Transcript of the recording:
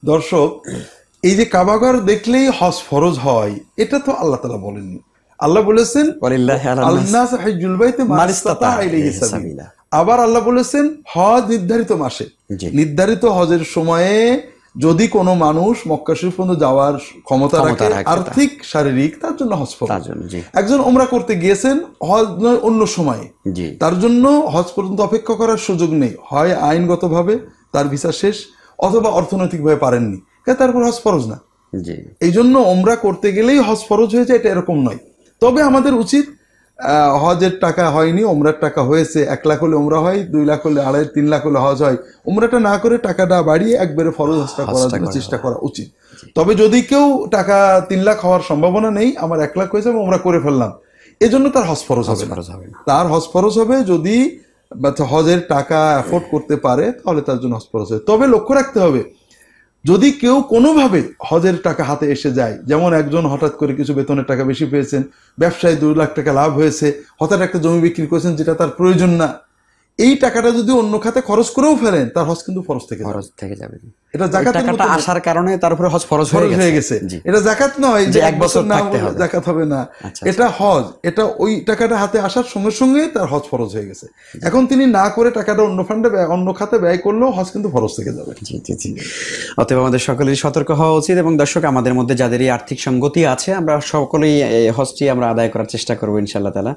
দর্শক, এই যে কাবাঘর দেখলেই হজ ফরজ হয়, এটা তো আল্লাহ তাআলা বলেননি। আল্লাহ বলেছেন আল্লাহ হিজ্জুল বাইতি মান ইসতাতা ইলাইহি সাবিলা। আবার আল্লাহ বলেছেন হজ নির্ধারিত মাসে, নির্ধারিত হজের সময়ে যদি কোনো মানুষ মক্কা শরীফ পর্যন্ত যাওয়ার ক্ষমতা রাখে, আর্থিক শারীরিক, তার জন্য হজ ফরজ। একজন উমরা করতে গিয়েছেন হজ নয় অন্য সময়ে, তার জন্য হজ পর্যন্ত অপেক্ষা করার সুযোগ নেই। হয় আইনগতভাবে তার ভিসা শেষ, অথবা অর্থনৈতিকভাবে পারেননি, তারপর হজ ফরজ না। এই জন্য ওমরা করতে গেলেই হজ ফরজ হয়ে যায়, এটা এরকম নয়। তবে আমাদের উচিত হজের টাকা হয়নি, ওমরার টাকা হয়েছে, 1 লাখ হলে ওমরা হয়, 2 লাখ হলে 2.5 3 লাখ হলে হজ হয়, ওমরাটা না করে টাকাটা বাড়িয়ে একবারে ফরজ হজটা করার জন্য চেষ্টা করা উচিত। তবে যদি কেউ টাকা 3 লাখ হওয়ার সম্ভাবনা নেই, আমার 1 লাখ হয়েছে ওমরা করে ফেললাম, এজন্য তার হজ ফরজ হবে না। তার হজ ফরজ হবে যদি হজের টাকা অ্যাফোর্ড করতে পারে, তাহলে তার জন্য হজ ফরজ হবে। তবে লক্ষ্য রাখতে হবে, যদি কেউ কোনোভাবে হজের টাকা হাতে এসে যায়, যেমন একজন হঠাৎ করে কিছু বেতনের টাকা বেশি পেয়েছেন, ব্যবসায় 2 লাখ টাকা লাভ হয়েছে, হঠাৎ একটা জমি বিক্রি করেছেন যেটা তার প্রয়োজন না, এই টাকাটা যদি অন্য খাতে খরচ করেও ফেলেন, তার হজ কিন্তু ফরজ থেকে যাবে। এটা যাকাতের মতো আসার কারণে তার উপরে হজ ফরজ হয়ে গেছে। এটা যাকাত নয় যে 1 বছর না যাকাত হবে না, এটা হজ। এটা ওই টাকাটা হাতে আসার সঙ্গে সঙ্গে তার হজ ফরজ হয়ে গেছে। এখন তিনি না করে টাকাটা অন্য ফান্ডে অন্য খাতে ব্যয় করলেও হজ কিন্তু ফরজ থেকে যাবে। অতএব আমাদের সকলেরই সতর্ক হওয়া উচিত। এবং দর্শক, আমাদের মধ্যে যাদেরই আর্থিক সঙ্গতি আছে, আমরা সকলেই হজটি আমরা আদায় করার চেষ্টা করবো ইনশাআল্লাহ তাআলা।